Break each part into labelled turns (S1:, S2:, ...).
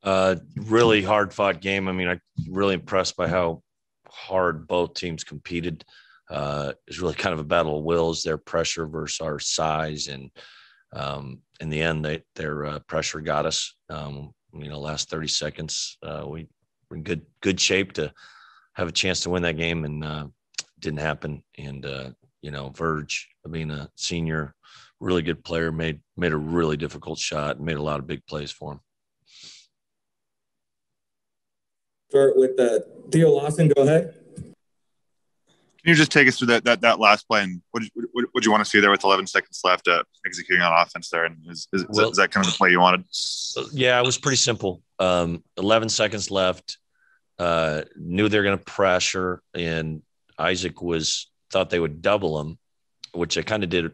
S1: Really hard fought game. I mean, I really impressed by how hard both teams competed. It's really kind of a battle of wills, their pressure versus our size. And in the end, their pressure got us. Last 30 seconds, we were in good shape to have a chance to win that game, and didn't happen. And Verge, being a senior, really good player, made a really difficult shot and made a lot of big plays for him.
S2: Start with Theo Lawson. Go ahead.
S3: Can you just take us through that last play, and what you want to see there with 11 seconds left, executing on offense there? And is that kind of the play you wanted?
S1: Yeah, it was pretty simple. 11 seconds left. Knew they were going to pressure, and Isaac thought they would double him, which they kind of did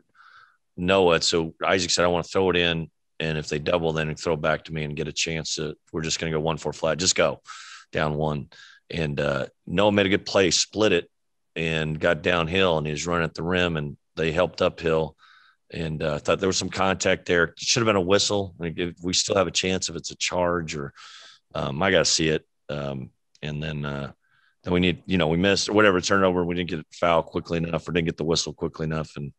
S1: know it. So Isaac said, I want to throw it in, and if they double, then throw it back to me and get a chance we're just going to go 1-4 flat. Just go down one. And Noah made a good play, split it, and got downhill, and he was running at the rim, and they helped uphill. And I thought there was some contact there. It should have been a whistle. We still have a chance if it's a charge, or I got to see it. And then we need, we missed or whatever, turnover. We didn't get a foul quickly enough, or didn't get the whistle quickly enough, and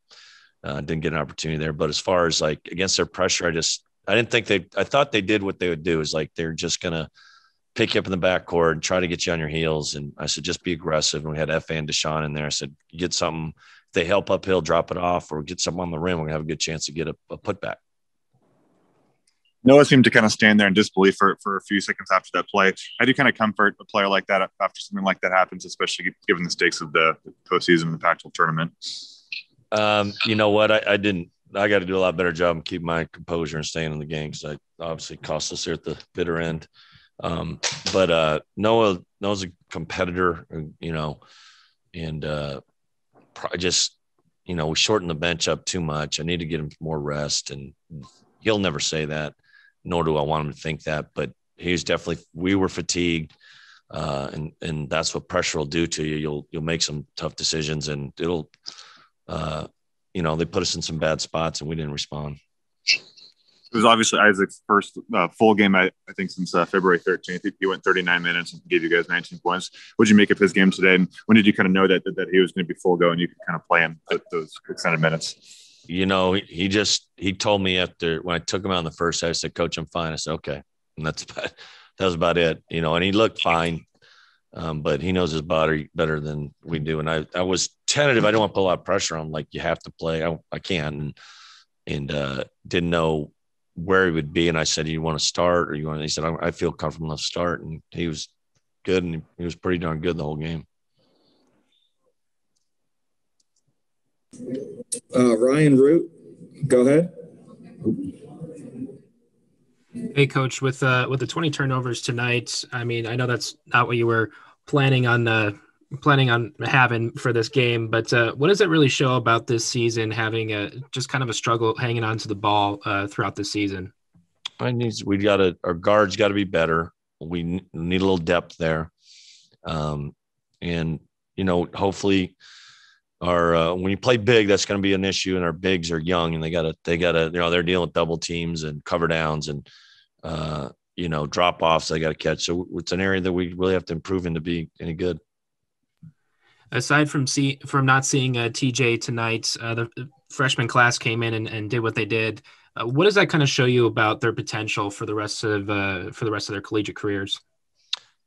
S1: didn't get an opportunity there. But as far as like against their pressure, I didn't think I thought they did what they would do, is like they're just going to pick you up in the backcourt and try to get you on your heels. And I said, just be aggressive. And we had F.A. and Deshaun in there. I said, get something. If they help uphill, drop it off, or get something on the rim, we're going to have a good chance to get a putback.
S3: Noah seemed to kind of stand there in disbelief for a few seconds after that play. How do you kind of comfort a player like that after something like that happens, especially given the stakes of the postseason and the Pac-12 tournament?
S1: You know what? I didn't. I got to do a lot better job and keep my composure and staying in the game, because I obviously cost us here at the bitter end. But Noah's a competitor, and just, we shortened the bench up too much. I need to get him more rest, and he'll never say that, nor do I want him to think that. But we were fatigued, and that's what pressure will do to you. You'll make some tough decisions, and it'll, they put us in some bad spots, and we didn't respond.
S3: It was obviously Isaac's first full game, I think, since February 13th. He went 39 minutes and gave you guys 19 points. What did you make of his game today? And when did you kind of know that he was going to be full go and you could kind of play him those extended minutes?
S1: He told me after, when I took him out in the first half, I said, Coach, I'm fine. I said, okay. And that was about it, and he looked fine. But he knows his body better than we do. And I was tentative. I don't want to put a lot of pressure on, like, you have to play. I can't. And didn't know where he would be. And I said, you want to start, or you want to, he said, I feel comfortable enough to start. And he was good. And he was pretty darn good the whole game.
S2: Ryan Root, go ahead.
S4: Hey, Coach, with the 20 turnovers tonight, I mean, I know that's not what you were planning on having for this game, but what does it really show about this season, having just kind of a struggle hanging on to the ball throughout the season?
S1: Our guards got to be better. We need a little depth there. And hopefully when you play big, that's going to be an issue, and our bigs are young, and they got to, they're dealing with double teams and cover downs and, drop offs they got to catch. So it's an area that we really have to improve in to be any good.
S4: Aside from not seeing TJ tonight, the freshman class came in and did what they did. What does that kind of show you about their potential for the rest of their collegiate careers?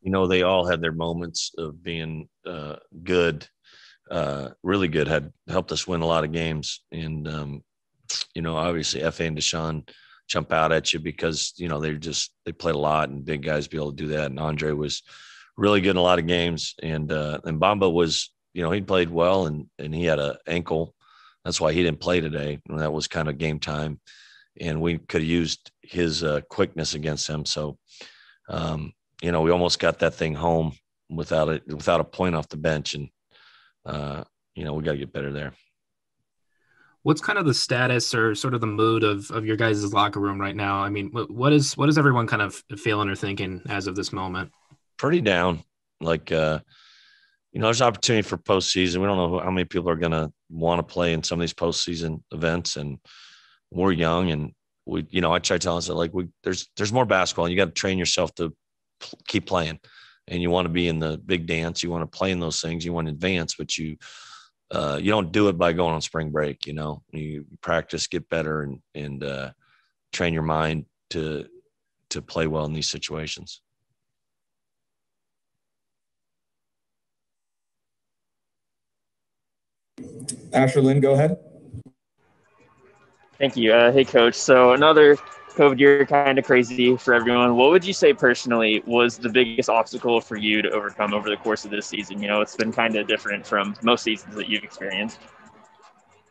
S1: They all had their moments of being good, really good, had helped us win a lot of games. And, obviously F.A. and Deshaun jump out at you because, they played a lot, and big guys be able to do that. And Andre was really good in a lot of games. And Bamba was, he played well, and he had an ankle. That's why he didn't play today. And that was kind of game time. And we could have used his quickness against him. So, we almost got that thing home without a point off the bench. And, we got to get better there.
S4: What's kind of the status or sort of the mood of your guys' locker room right now? I mean, what is everyone kind of feeling or thinking as of this moment?
S1: Pretty down. Like, there's opportunity for postseason. We don't know how many people are going to want to play in some of these postseason events, and we're young, and I try telling us that like there's more basketball and you got to train yourself to keep playing, and you want to be in the big dance. You want to play in those things. You want to advance, but you don't do it by going on spring break. You practice, get better, and train your mind to play well in these situations.
S2: Asher Lynn, go ahead.
S5: Thank you. Hey, Coach. So another COVID year, kind of crazy for everyone. What would you say personally was the biggest obstacle for you to overcome over the course of this season? It's been kind of different from most seasons that you've experienced.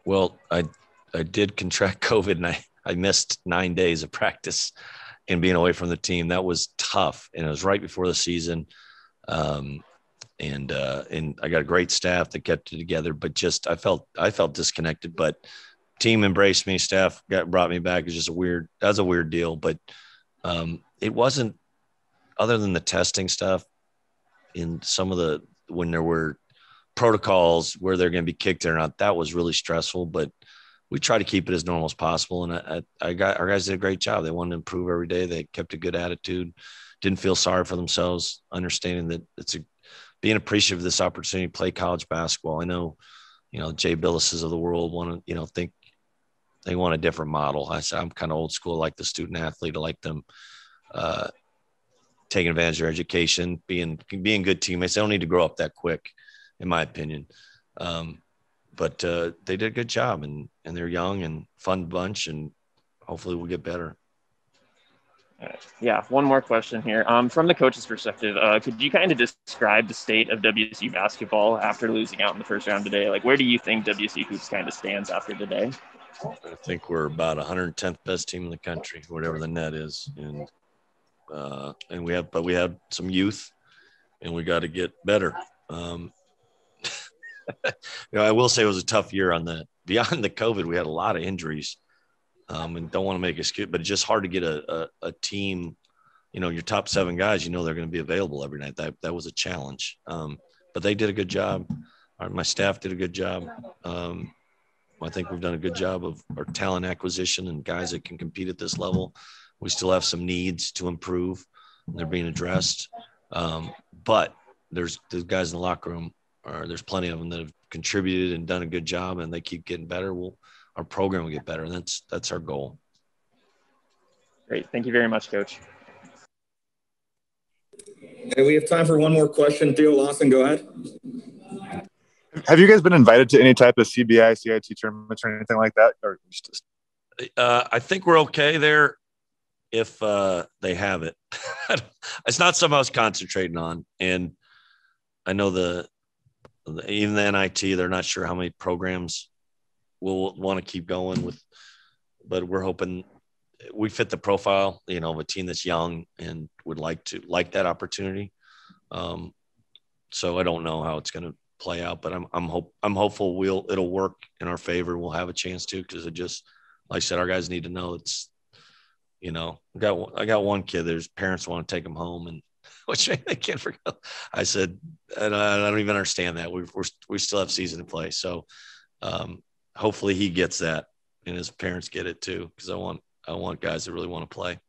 S1: Well, I did contract COVID, and I missed 9 days of practice and being away from the team. That was tough, and it was right before the season. And I got a great staff that kept it together, but just I felt disconnected. But team embraced me, staff brought me back. It's just that's a weird deal, but it wasn't, other than the testing stuff in some of when there were protocols where they're going to be kicked or not, that was really stressful, but we try to keep it as normal as possible. And our guys did a great job. They wanted to improve every day. They kept a good attitude, didn't feel sorry for themselves, understanding that being appreciative of this opportunity to play college basketball. I know, Jay Billis's of the world want to, think they want a different model. I said, I'm kind of old school, like the student athlete. I like them taking advantage of their education, being good teammates. They don't need to grow up that quick, in my opinion. But they did a good job, and they're young and fun bunch, and hopefully we'll get better.
S5: Yeah, one more question here. From the coach's perspective, could you kind of describe the state of WSU basketball after losing out in the first round today? Like, where do you think WSU Hoops kind of stands after today?
S1: I think we're about 110th best team in the country, whatever the net is, and we have some youth, and we got to get better. I will say it was a tough year beyond the COVID. We had a lot of injuries. And don't want to make an excuse, but it's just hard to get a team, your top 7 guys, they're going to be available every night. That was a challenge. But they did a good job. My staff did a good job. I think we've done a good job of our talent acquisition and guys that can compete at this level. We still have some needs to improve, and they're being addressed. But there's guys in the locker room, there's plenty of them that have contributed and done a good job, and they keep getting better. Our program will get better, and that's our goal.
S5: Great. Thank you very much, Coach.
S2: And we have time for one more question. Theo Lawson, go ahead.
S3: Have you guys been invited to any type of CBI, CIT tournaments or anything like that? Or just...
S1: I think we're okay there if they have it. It's not something I was concentrating on. And I know even the NIT, they're not sure how many programs we'll want to keep going with, but we're hoping we fit the profile, of a team that's young and would like that opportunity. So I don't know how it's going to play out, but I'm hopeful it'll work in our favor. We'll have a chance to, because it just, like I said, our guys need to know it's, I got one kid, there's parents want to take him home, and which they can't forget. I said, and I don't even understand that we still have season to play. So, hopefully he gets that and his parents get it too, because I want guys that really want to play.